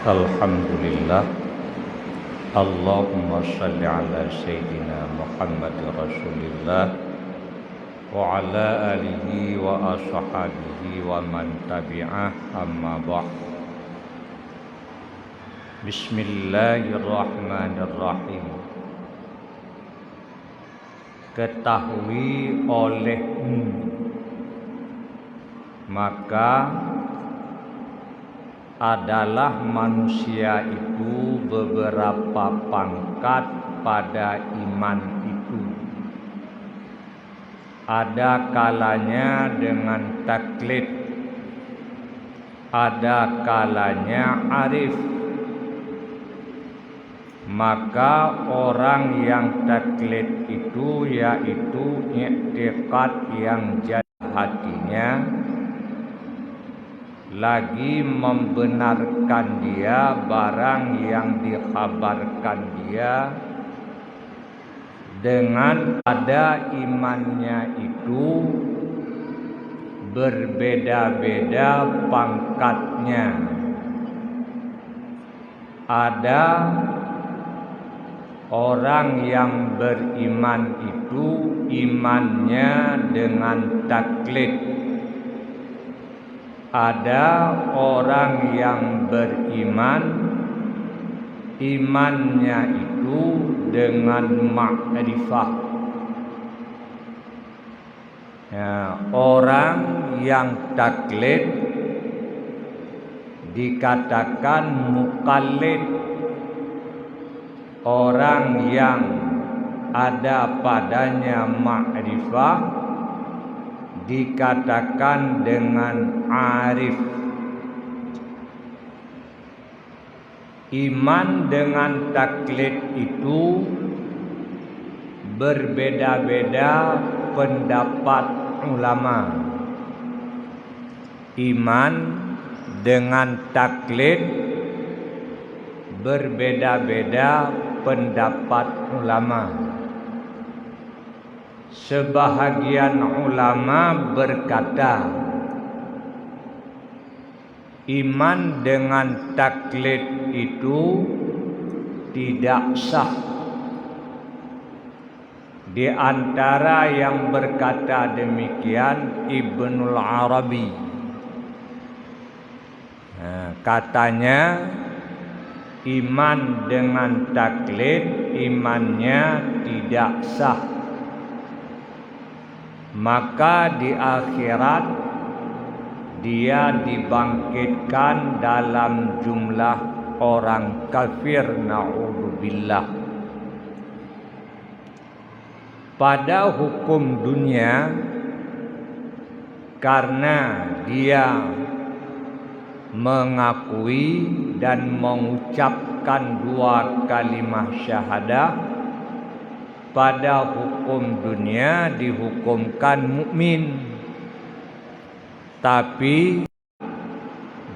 Alhamdulillah. Allahumma shalli ala Sayyidina Muhammad Rasulillah wa ala alihi wa ashabihi wa man tabi'ah, amma ba'd. Bismillahirrahmanirrahim. Ketahui olehmu, maka adalah manusia itu beberapa pangkat pada iman itu. Ada kalanya dengan taklid, ada kalanya arif. Maka orang yang taklid itu yaitu i'tiqad yang jadi hatinya, lagi membenarkan dia barang yang dikhabarkan dia, dengan ada imannya itu berbeda-beda pangkatnya. Ada orang yang beriman itu imannya dengan taklid. Ada orang yang beriman imannya itu dengan ma'rifah. Ya, orang yang taklid dikatakan muqallid. Orang yang ada padanya ma'rifah dikatakan dengan arif. Iman dengan taklid itu berbeda-beda pendapat ulama. Iman dengan taklid berbeda-beda pendapat ulama. Sebahagian ulama berkata, iman dengan taklid itu tidak sah. Di antara yang berkata demikian Ibnul Arabi. Katanya iman dengan taklid imannya tidak sah. Maka di akhirat dia dibangkitkan dalam jumlah orang kafir, na'udzubillah. Pada hukum dunia, karena dia mengakui dan mengucapkan dua kalimah syahadah, pada hukum dunia dihukumkan mukmin, tapi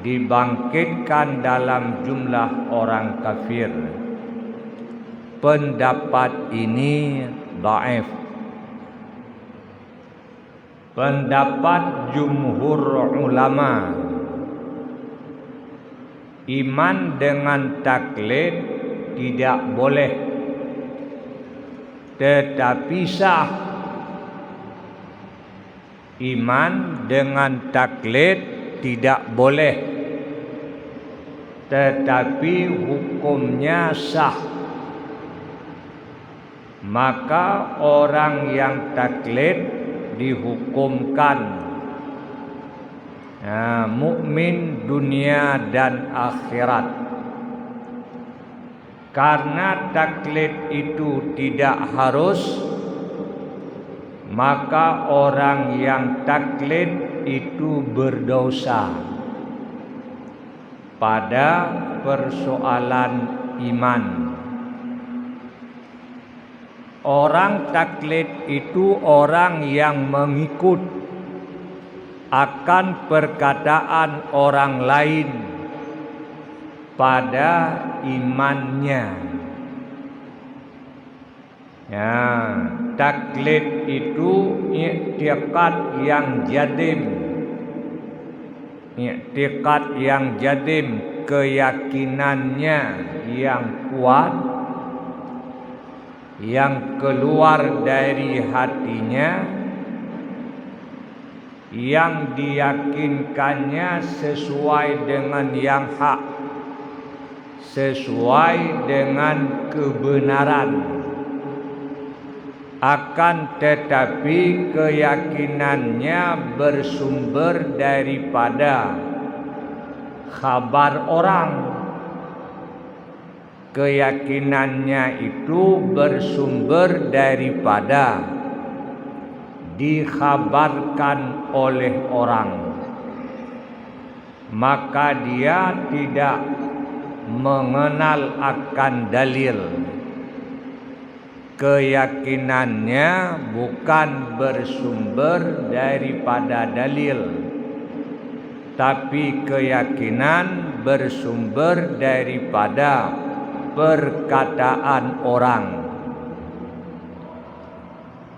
dibangkitkan dalam jumlah orang kafir. Pendapat ini dhaif. Pendapat jumhur ulama, iman dengan taklid tidak boleh, tetapi sah. Iman dengan taklid tidak boleh, tetapi hukumnya sah. Maka orang yang taklid dihukumkan mukmin dunia dan akhirat. Karena taklid itu tidak harus, maka orang yang taklid itu berdosa pada persoalan iman. Orang taklid itu orang yang mengikut akan perkataan orang lain pada imannya. Ya, taklid itu i'tiqad yang jadim, i'tiqad yang jazim, keyakinannya yang kuat, yang keluar dari hatinya, yang diyakinkannya sesuai dengan yang hak, sesuai dengan kebenaran. Akan tetapi keyakinannya bersumber daripada kabar orang. Keyakinannya itu bersumber daripada dikhabarkan oleh orang. Maka dia tidak mengenal akan dalil. Keyakinannya bukan bersumber daripada dalil, tapi keyakinan bersumber daripada perkataan orang.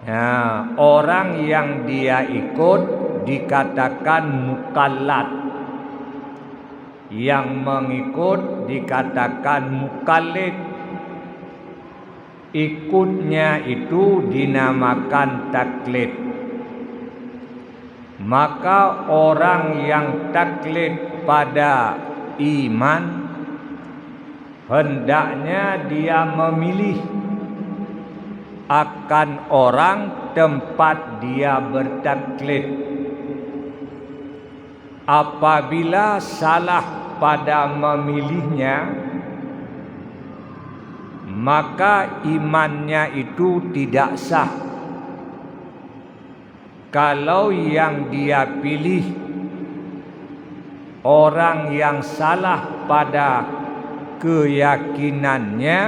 Ya, orang yang dia ikut dikatakan mukallad, yang mengikut dikatakan mukallid. Ikutnya itu dinamakan taklid. Maka orang yang taklid pada iman, hendaknya dia memilih akan orang tempat dia bertaklid. Apabila salah pada memilihnya, maka imannya itu tidak sah. Kalau yang dia pilih orang yang salah pada keyakinannya,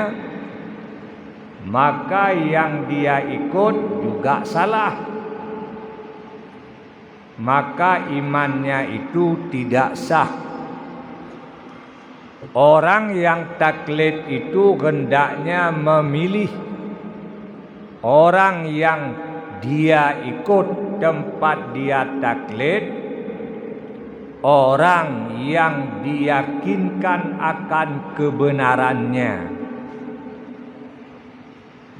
maka yang dia ikut juga salah. Maka imannya itu tidak sah. Orang yang taklid itu hendaknya memilih orang yang dia ikut tempat dia taklid, orang yang diyakinkan akan kebenarannya.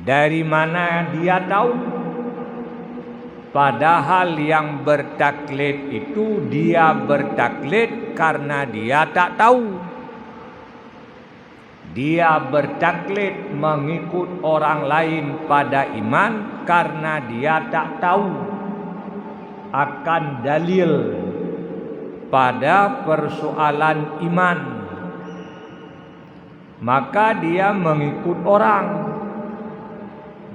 Dari mana dia tahu? Padahal yang bertaklid itu dia bertaklid karena dia tak tahu. Dia bertaklid mengikut orang lain pada iman karena dia tak tahu akan dalil pada persoalan iman. Maka dia mengikut orang.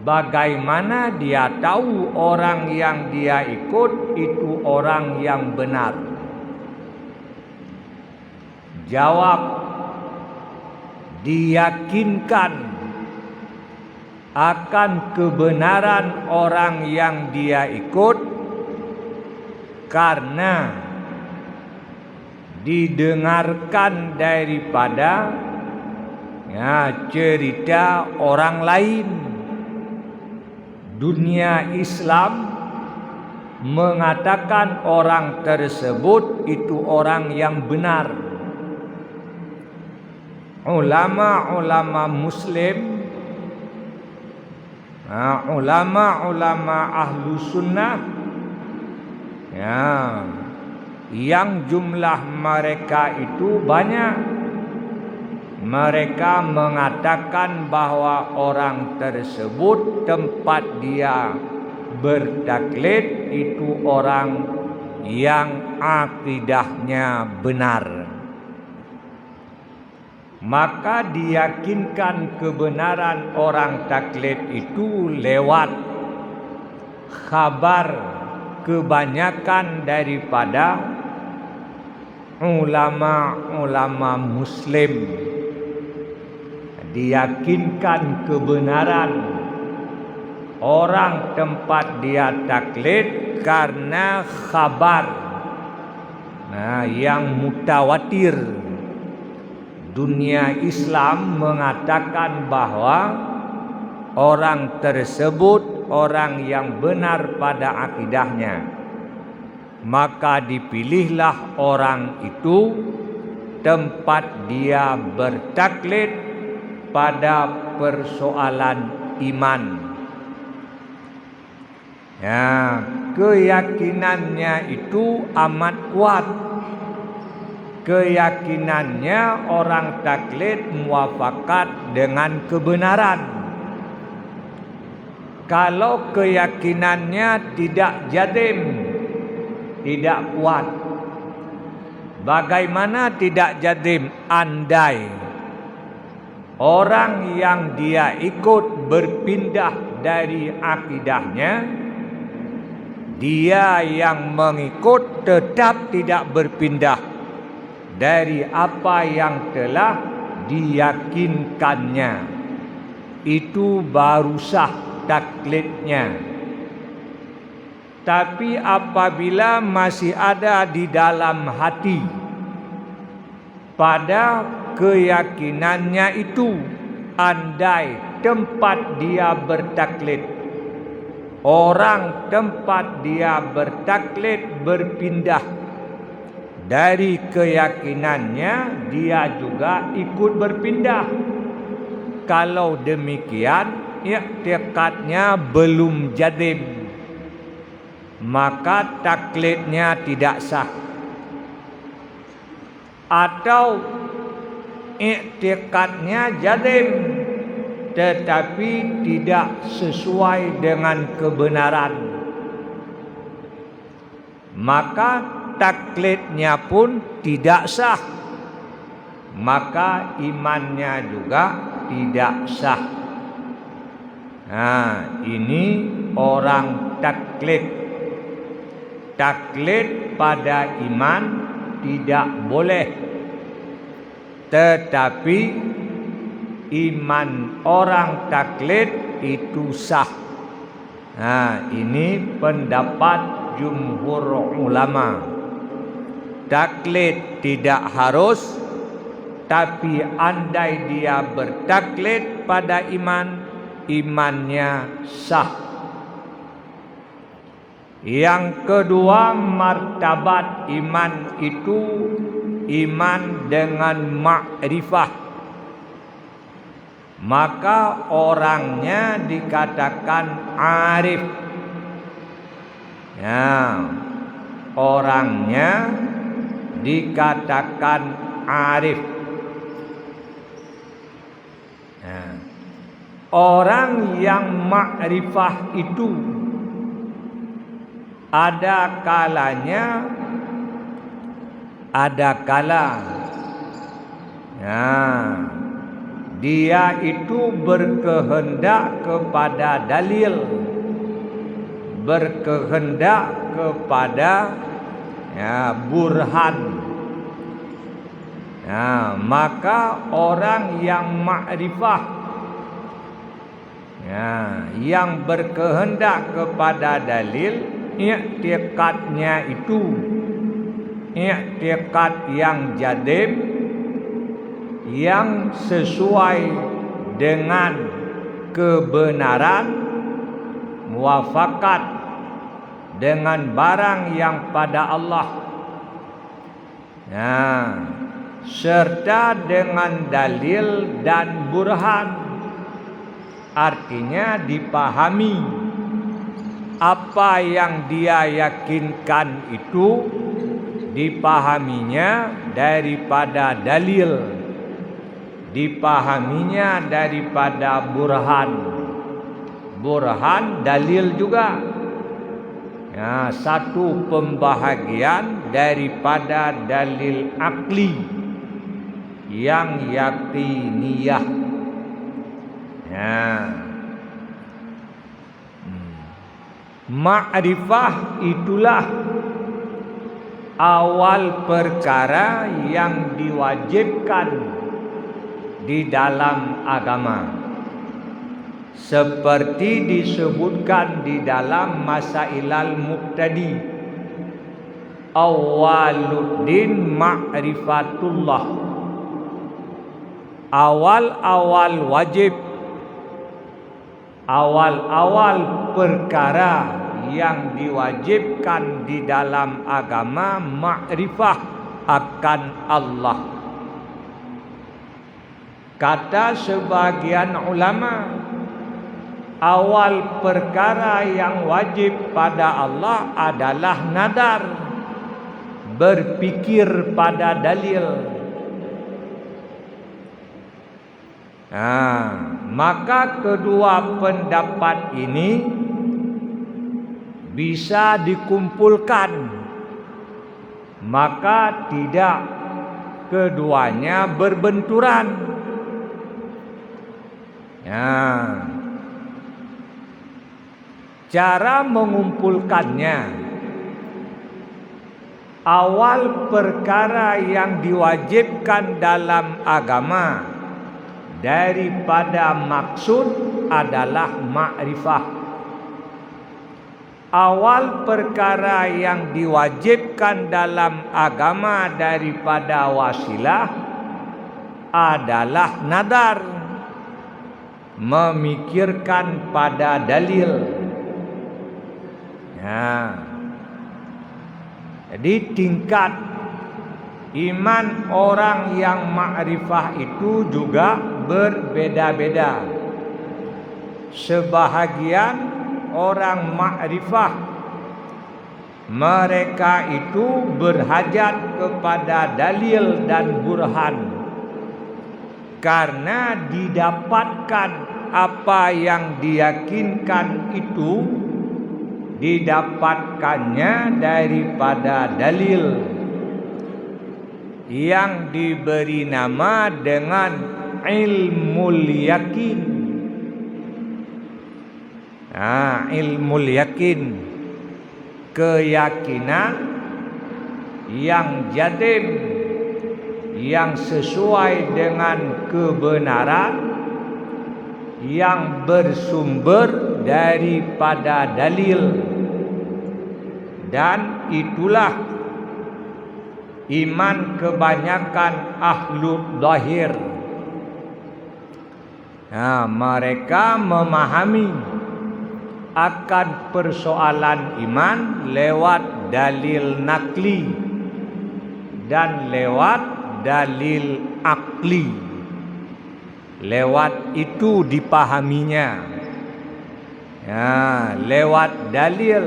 Bagaimana dia tahu orang yang dia ikut itu orang yang benar? Jawab, diyakinkan akan kebenaran orang yang dia ikut karena didengarkan daripada cerita orang lain. Dunia Islam mengatakan orang tersebut itu orang yang benar. Ulama-ulama Muslim, ulama-ulama ahlu sunnah, yang jumlah mereka itu banyak. Mereka mengatakan bahwa orang tersebut tempat dia bertaklid itu orang yang akidahnya benar. Maka diyakinkan kebenaran orang taklid itu lewat kabar kebanyakan daripada ulama-ulama Muslim. Diyakinkan kebenaran orang tempat dia taklid karena kabar yang mutawatir. Dunia Islam mengatakan bahwa orang tersebut orang yang benar pada akidahnya. maka dipilihlah orang itu tempat dia bertaklid pada persoalan iman. Ya, keyakinannya itu amat kuat. Keyakinannya orang taklid muafakat dengan kebenaran. Kalau keyakinannya tidak jazim, tidak kuat. Bagaimana tidak jazim? Andai orang yang dia ikut berpindah dari akidahnya, dia yang mengikut tetap tidak berpindah dari apa yang telah diyakinkannya. Itu baru sah taklidnya. Tapi apabila masih ada di dalam hati pada keyakinannya itu, andai tempat dia bertaklid, orang tempat dia bertaklid berpindah dari keyakinannya, dia juga ikut berpindah. Kalau demikian, i'tiqadnya belum jazim, maka taklidnya tidak sah. Atau i'tiqadnya jazim tetapi tidak sesuai dengan kebenaran, maka taklidnya pun tidak sah, maka imannya juga tidak sah. Nah, ini orang taklid. Taklid pada iman tidak boleh, tetapi iman orang taklid itu sah. Nah, ini pendapat jumhur ulama. Taklid tidak harus, tapi andai dia bertaklid pada iman, imannya sah. Yang kedua, martabat iman itu iman dengan ma'rifah. Maka orangnya dikatakan arif. Ya, orangnya dikatakan arif. Ya. Orang yang ma'rifah itu ada kalanya, ada kala ya, dia itu berkehendak kepada dalil, berkehendak kepada burhan. Ya, maka orang yang ma'rifah, yang berkehendak kepada dalil, i'tiqadnya itu i'tiqad yang jazim, yang sesuai dengan kebenaran, muafakat dengan barang yang pada Allah, serta dengan dalil dan burhan. Artinya dipahami apa yang dia yakinkan itu, dipahaminya daripada dalil, dipahaminya daripada burhan. Burhan dalil juga. Ya, satu pembahagian daripada dalil akli yang yakiniyah. Ya. Ma'rifah itulah awal perkara yang diwajibkan di dalam agama, seperti disebutkan di dalam Masailal Muqtadi, awaluddin ma'rifatullah. Awal-awal wajib, awal-awal perkara yang diwajibkan di dalam agama ma'rifah akan Allah. Kata sebagian ulama, awal perkara yang wajib pada Allah adalah nadar, berpikir pada dalil. Maka kedua pendapat ini bisa dikumpulkan, maka tidak keduanya berbenturan. Cara mengumpulkannya, awal perkara yang diwajibkan dalam agama daripada maksud adalah ma'rifah. Awal perkara yang diwajibkan dalam agama daripada wasilah adalah nadar, memikirkan pada dalil. Jadi tingkat iman orang yang ma'rifah itu juga berbeda-beda. Sebahagian orang ma'rifah, mereka itu berhajat kepada dalil dan burhan, karena didapatkan apa yang diyakinkan itu didapatkannya daripada dalil yang diberi nama dengan ilmul yakin. Ilmul yakin, keyakinan yang jazim, yang sesuai dengan kebenaran, yang bersumber daripada dalil. Dan itulah iman kebanyakan ahlul zahir. Mereka memahami akan persoalan iman lewat dalil nakli dan lewat dalil akli. Lewat itu dipahaminya. Lewat dalil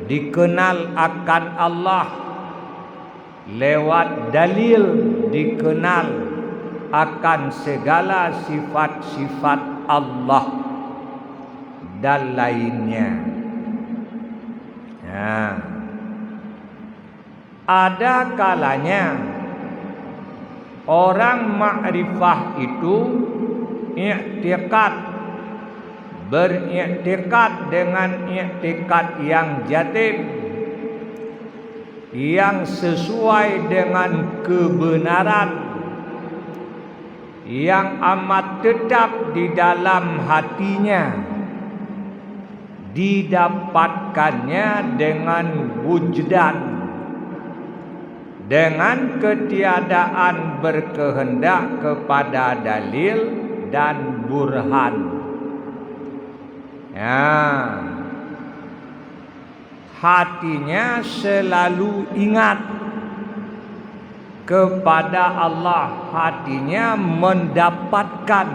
dikenal akan Allah. Lewat dalil dikenal akan segala sifat-sifat Allah dan lainnya. Ada kalanya orang ma'rifah itu beriktikad dengan iktikad yang jazim, yang sesuai dengan kebenaran, yang amat tetap di dalam hatinya, didapatkannya dengan wujdan, dengan ketiadaan berkehendak kepada dalil dan burhan. Hatinya selalu ingat kepada Allah, hatinya mendapatkan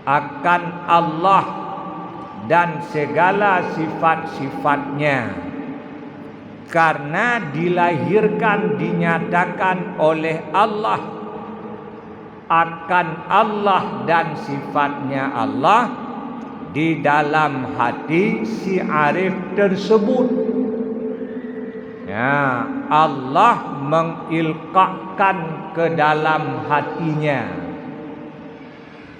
akan Allah dan segala sifat-sifatnya, karena dilahirkan, dinyatakan oleh Allah akan Allah dan sifatnya Allah di dalam hati si arif tersebut. Allah mengilqakan ke dalam hatinya,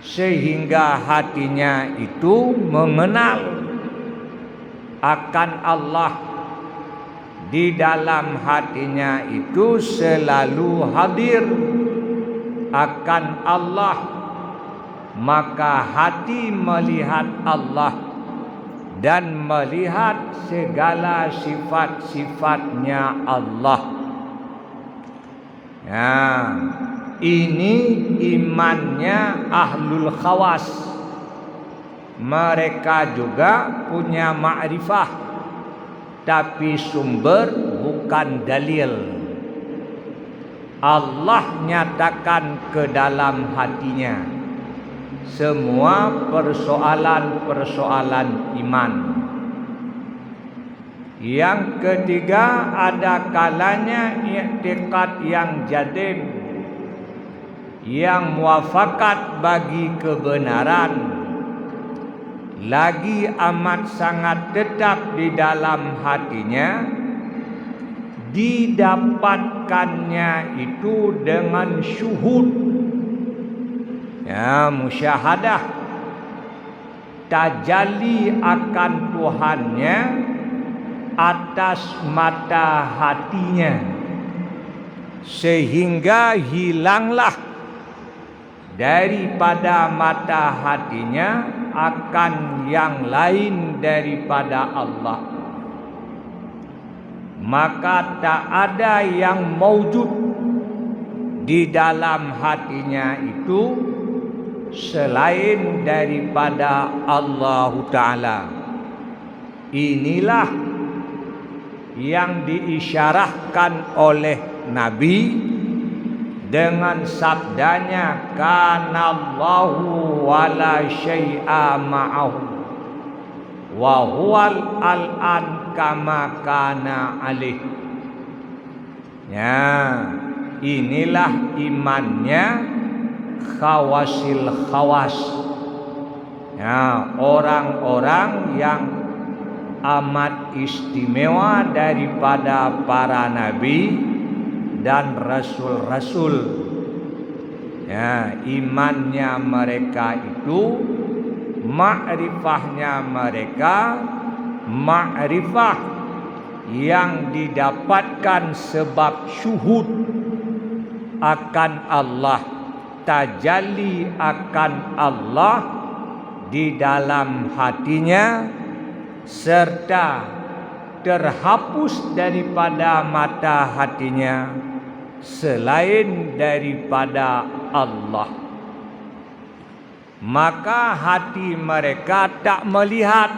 sehingga hatinya itu mengenal akan Allah. Di dalam hatinya itu selalu hadir akan Allah, maka hati melihat Allah dan melihat segala sifat-sifatnya Allah. Ini imannya ahlul khawas, mereka juga punya ma'rifah, tapi sumber bukan dalil. Allah nyatakan ke dalam hatinya semua persoalan-persoalan iman. Yang ketiga, ada kalanya i'tiqad yang jazim, yang muafakat bagi kebenaran, lagi amat sangat tetap di dalam hatinya, didapatkannya itu dengan syuhud, ya, musyahadah, tajalli akan Tuhannya atas mata hatinya, sehingga hilanglah daripada mata hatinya akan yang lain daripada Allah. Maka tak ada yang maujud di dalam hatinya itu selain daripada Allah Ta'ala. Inilah yang diisyarahkan oleh Nabi dengan sabdanya, kanallahu wala syai'a ma'ahu wa huwal al'an kama kana alih. Ya, inilah imannya khawasil khawas, ya, orang-orang yang amat istimewa daripada para nabi dan rasul-rasul. Ya, imannya mereka itu, ma'rifahnya mereka, ma'rifah yang didapatkan sebab syuhud akan Allah, tajalli akan Allah di dalam hatinya, serta terhapus daripada mata hatinya selain daripada Allah. Maka hati mereka tak melihat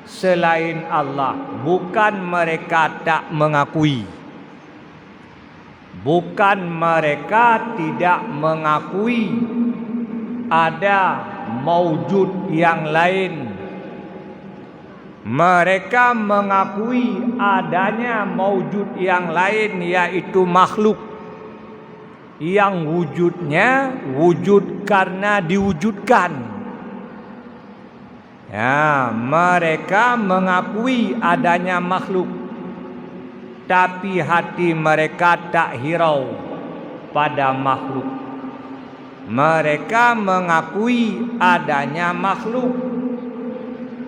selain Allah. Bukan mereka tak mengakui, bukan mereka tidak mengakui ada maujud yang lain. Mereka mengakui adanya maujud yang lain, yaitu makhluk yang wujudnya wujud karena diwujudkan. Ya, mereka mengakui adanya makhluk, tapi hati mereka tak hirau pada makhluk. Mereka mengakui adanya makhluk,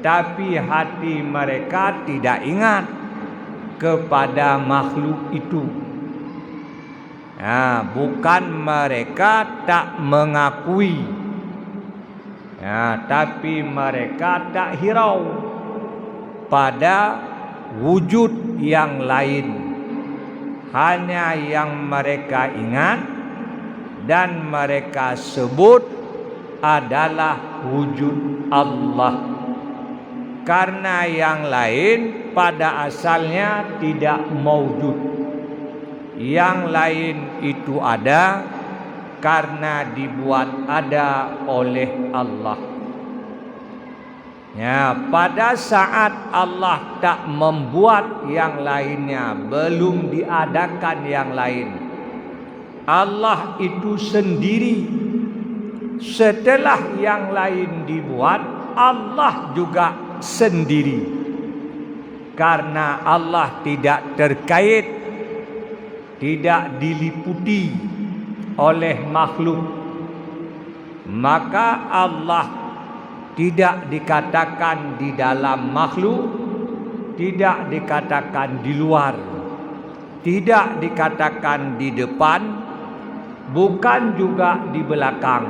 tapi hati mereka tidak ingat kepada makhluk itu. Ya, bukan mereka tak mengakui, ya, tapi mereka tak hirau pada wujud yang lain. Hanya yang mereka ingat dan mereka sebut adalah wujud Allah. Karena yang lain pada asalnya tidak maujud. Yang lain itu ada karena dibuat ada oleh Allah. Ya, pada saat Allah tak membuat yang lainnya, belum diadakan yang lain, Allah itu sendiri. Setelah yang lain dibuat, Allah juga sendiri. Karena Allah tidak terkait, tidak diliputi oleh makhluk, maka Allah tidak dikatakan di dalam makhluk, tidak dikatakan di luar, tidak dikatakan di depan, bukan juga di belakang,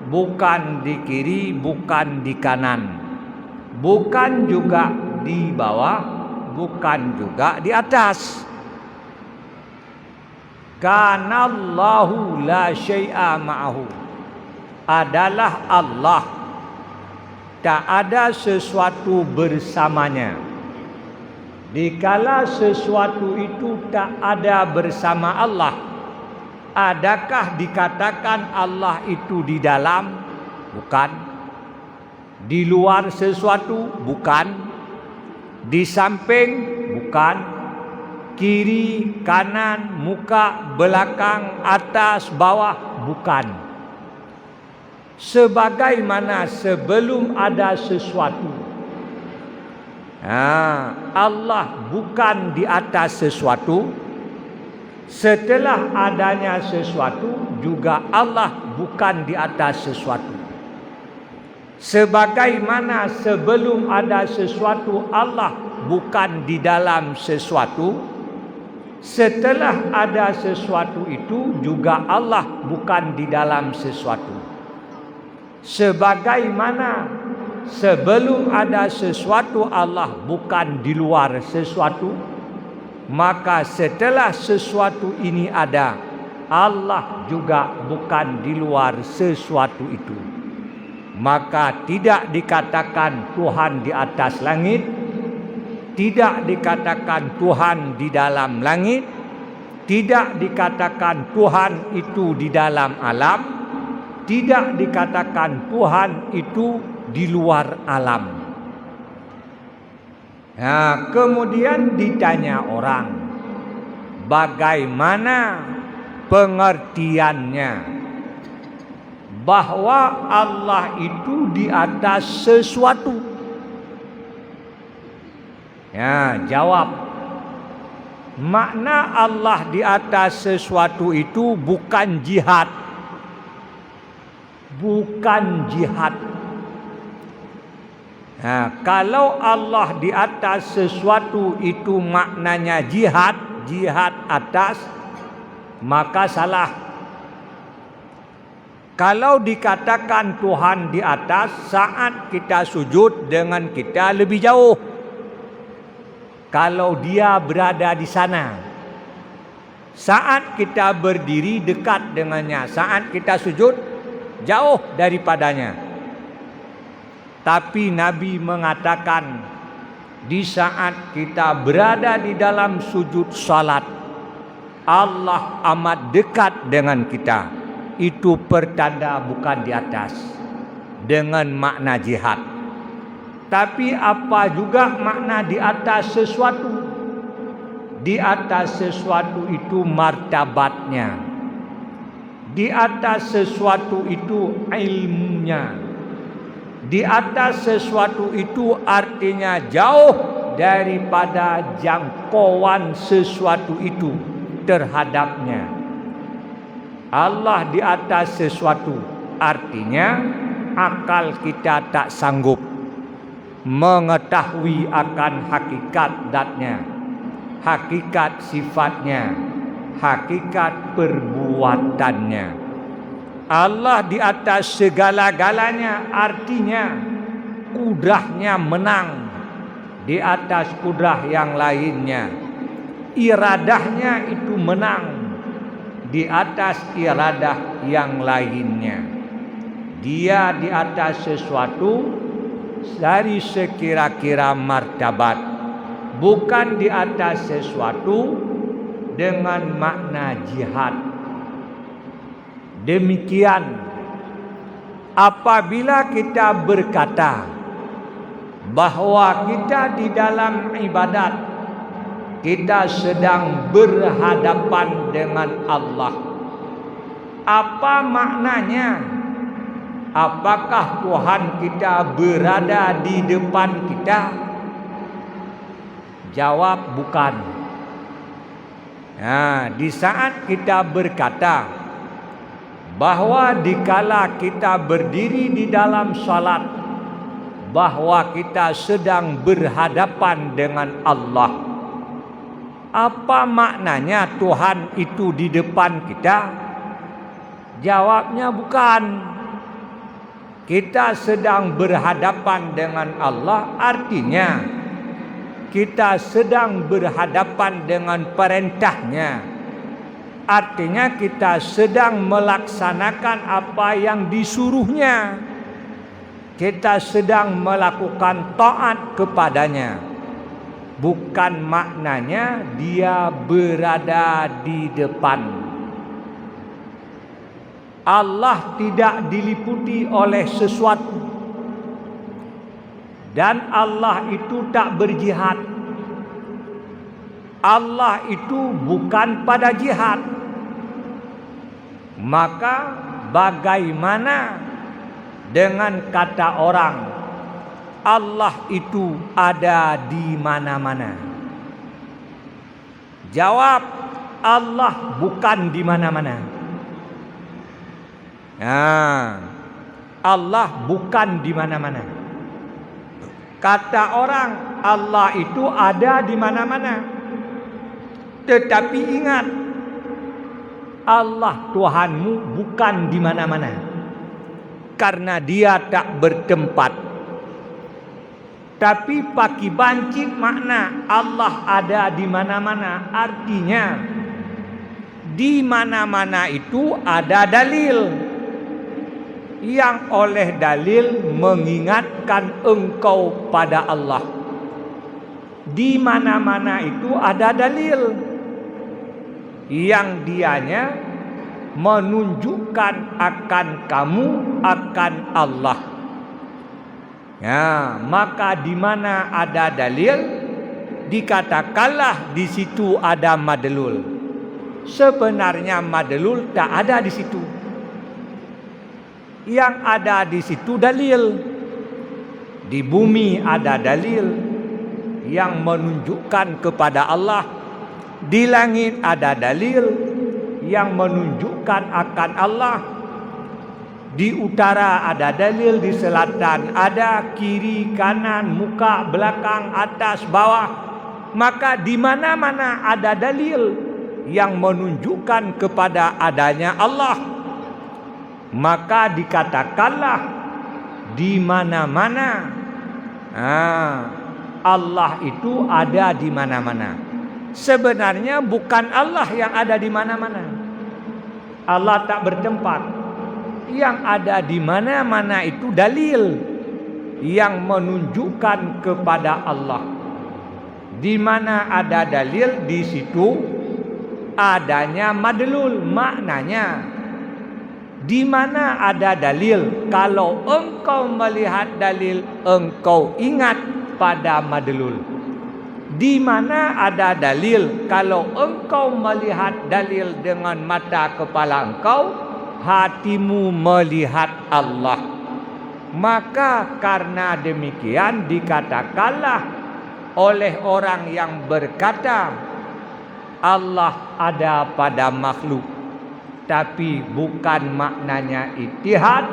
bukan di kiri, bukan di kanan, bukan juga di bawah, bukan juga di atas. Kanallahu la syai'a ma'ahu, adalah Allah tak ada sesuatu bersamanya. Dikala sesuatu itu tak ada bersama Allah, adakah dikatakan Allah itu di dalam? Bukan. Di luar sesuatu? Bukan. Di samping? Bukan. Kiri, kanan, muka, belakang, atas, bawah? Bukan. Sebagaimana sebelum ada sesuatu, Allah bukan di atas sesuatu. Setelah adanya sesuatu juga Allah bukan di atas sesuatu. Sebagaimana sebelum ada sesuatu Allah bukan di dalam sesuatu, setelah ada sesuatu itu juga Allah bukan di dalam sesuatu. Sebagaimana sebelum ada sesuatu Allah bukan di luar sesuatu, maka setelah sesuatu ini ada, Allah juga bukan di luar sesuatu itu. Maka tidak dikatakan Tuhan di atas langit, tidak dikatakan Tuhan di dalam langit, tidak dikatakan Tuhan itu di dalam alam, tidak dikatakan Tuhan itu di luar alam. Kemudian ditanya orang, bagaimana pengertiannya bahwa Allah itu di atas sesuatu? Jawab, makna Allah di atas sesuatu itu bukan jihad. Bukan jihad. Kalau Allah di atas sesuatu itu maknanya jihad, jihad atas, maka salah. Kalau dikatakan Tuhan di atas, saat kita sujud dengan kita lebih jauh. Kalau dia berada di sana, saat kita berdiri dekat dengannya, saat kita sujud jauh daripadanya. Tapi Nabi mengatakan, di saat kita berada di dalam sujud salat, Allah amat dekat dengan kita. Itu pertanda bukan di atas, dengan makna jihad. Tapi apa juga makna di atas sesuatu? Di atas sesuatu itu martabatnya. Di atas sesuatu itu ilmunya. Di atas sesuatu itu artinya jauh daripada jangkauan sesuatu itu terhadapnya. Allah di atas sesuatu artinya akal kita tak sanggup mengetahui akan hakikat zatnya, hakikat sifatnya, hakikat perbuatannya. Allah di atas segala-galanya artinya kudrahnya menang di atas kudrah yang lainnya. Iradahnya itu menang di atas iradah yang lainnya. Dia di atas sesuatu dari sekira-kira martabat, bukan di atas sesuatu dengan makna jihad. Demikian apabila kita berkata bahwa kita di dalam ibadat kita sedang berhadapan dengan Allah, apa maknanya? Apakah Tuhan kita berada di depan kita? Jawab bukan. Di saat kita berkata bahwa dikala kita berdiri di dalam salat, bahwa kita sedang berhadapan dengan Allah, apa maknanya Tuhan itu di depan kita? Jawabnya bukan. Kita sedang berhadapan dengan Allah artinya kita sedang berhadapan dengan perintahnya. Artinya kita sedang melaksanakan apa yang disuruhnya. kita sedang melakukan taat kepadanya. Bukan maknanya dia berada di depan. Allah tidak diliputi oleh sesuatu. Dan Allah itu tak berjihad. Allah itu bukan pada jihad. Maka bagaimana dengan kata orang Allah itu ada di mana-mana? Jawab, Allah bukan di mana-mana. Allah bukan di mana-mana. Kata orang Allah itu ada di mana-mana. Tetapi ingat, Allah Tuhanmu bukan di mana-mana. Karena dia tak bertempat. Tapi pakai bancik makna Allah ada di mana-mana. Artinya di mana-mana itu ada dalil. Yang oleh dalil mengingatkan engkau pada Allah. Di mana-mana itu ada dalil. Yang dianya menunjukkan akan kamu akan Allah. Ya, maka di mana ada dalil dikatakanlah di situ ada madlul. Sebenarnya madlul tak ada di situ. Yang ada di situ dalil. Di bumi ada dalil yang menunjukkan kepada Allah. Di langit ada dalil yang menunjukkan akan Allah. Di utara ada dalil, di selatan ada, kiri, kanan, muka, belakang, atas, bawah. Maka di mana-mana ada dalil yang menunjukkan kepada adanya Allah. Maka dikatakanlah di mana-mana Allah itu ada di mana-mana. Sebenarnya bukan Allah yang ada di mana-mana. Allah tak bertempat. Yang ada di mana-mana itu dalil yang menunjukkan kepada Allah. Di mana ada dalil, di situ adanya madlul. Maknanya di mana ada dalil, kalau engkau melihat dalil, engkau ingat pada madlul. Di mana ada dalil, kalau engkau melihat dalil dengan mata kepala engkau, hatimu melihat Allah. Maka karena demikian dikatakanlah oleh orang yang berkata Allah ada pada makhluk, tapi bukan maknanya ittihad,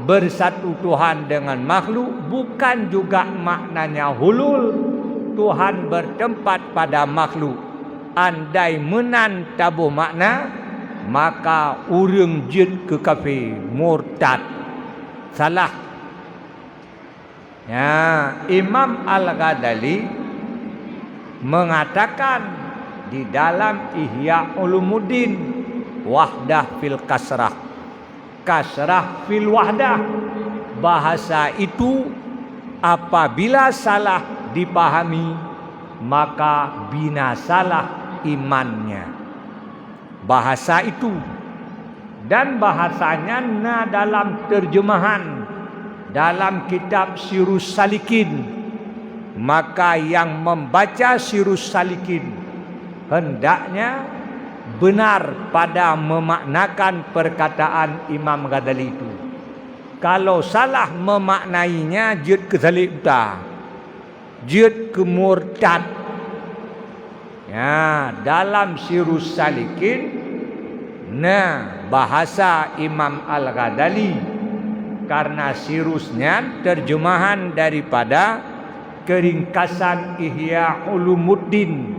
bersatu Tuhan dengan makhluk, bukan juga maknanya hulul, Tuhan bertempat pada makhluk. Andai menan tabuh makna, maka urang jid ke kafir, murtad, salah. Ya, Imam Al-Ghazali mengatakan di dalam Ihya Ulumuddin, wahdah fil kasrah, kasrah fil wahdah. Bahasa itu apabila salah dipahami, maka binasalah imannya. Bahasa itu, dan bahasanya dalam terjemahan dalam kitab Sirus Salikin. Maka yang membaca Sirus Salikin hendaknya benar pada memaknakan perkataan Imam Ghazali itu. Kalau salah memaknainya, jid ke salibta, jid ke murtad. Ya, dalam Sirus Salikin, bahasa Imam Al-Ghazali, karena sirusnya terjemahan daripada keringkasan Ihya Ulumuddin,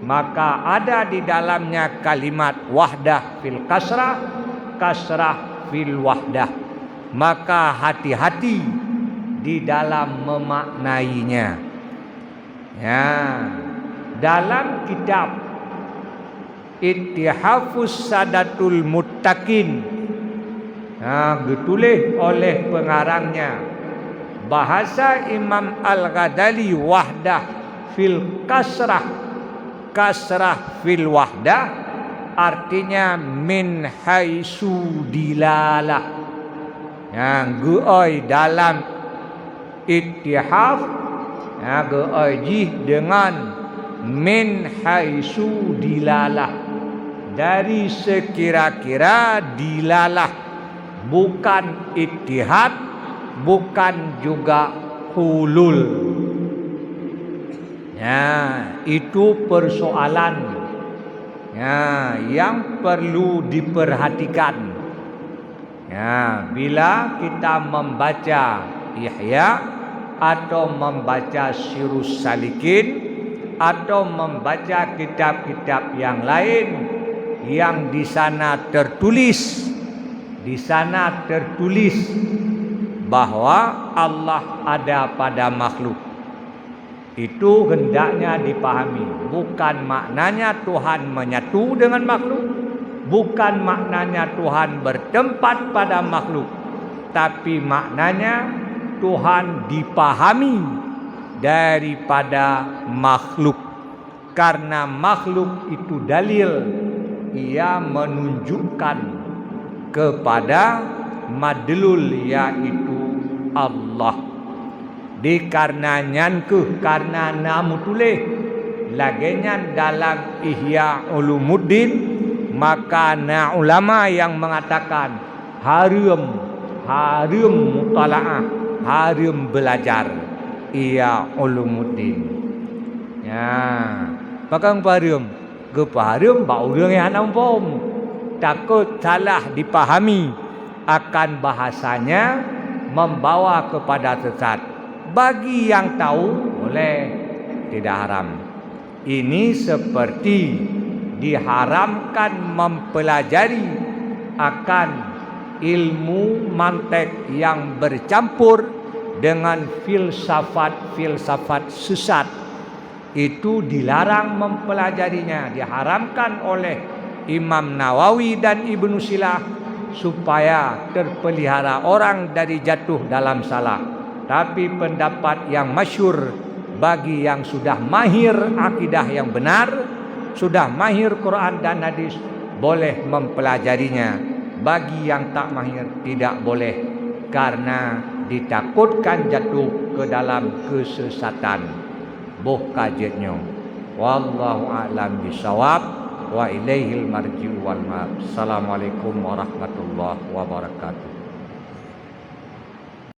maka ada di dalamnya kalimat wahdah fil kasrah, kasrah fil wahdah. Maka hati-hati di dalam memaknainya. Ya, dalam kitab Ittihafus Sadatul Muttaqin, ditulis oleh pengarangnya. Bahasa Imam Al-Ghazali wahdah fil kasrah, kasrah fil wahdah artinya min haitsu dilalah. Geoi dalam ittihaf, geoi jih dengan min haitsu dilalah, dari sekira-kira dilalah, bukan ittihad, bukan juga hulul. Itu persoalan yang perlu diperhatikan. Bila kita membaca Ihya atau membaca Sirus Salikin atau membaca kitab-kitab yang lain yang di sana tertulis, bahwa Allah ada pada makhluk, itu hendaknya dipahami. Bukan maknanya Tuhan menyatu dengan makhluk, bukan maknanya Tuhan bertempat pada makhluk, tapi maknanya Tuhan dipahami daripada makhluk. Karena makhluk itu dalil, ia menunjukkan kepada madlul, yaitu Allah. Dikarenanya karena namu tulis lagenya dalam Ihya Ulumuddin, maka ulama yang mengatakan harum mutalaah, harum belajar Ihya Ulumuddin. Pakang harum harum ba urang yang nampom, takut salah dipahami akan bahasanya membawa kepada sesat. Bagi yang tahu boleh, tidak haram. Ini seperti diharamkan mempelajari akan ilmu mantek yang bercampur dengan filsafat sesat. Itu dilarang mempelajarinya, diharamkan oleh Imam Nawawi dan Ibnu Silah supaya terpelihara orang dari jatuh dalam salah. Tapi pendapat yang masyhur bagi yang sudah mahir akidah yang benar, sudah mahir Quran dan hadis, boleh mempelajarinya. Bagi yang tak mahir tidak boleh, karena ditakutkan jatuh ke dalam kesesatan. Boh kajetnya. Wallahu a'lam bishawab wa ilaihil marji'u wal ma'ab. Assalamualaikum warahmatullahi wabarakatuh.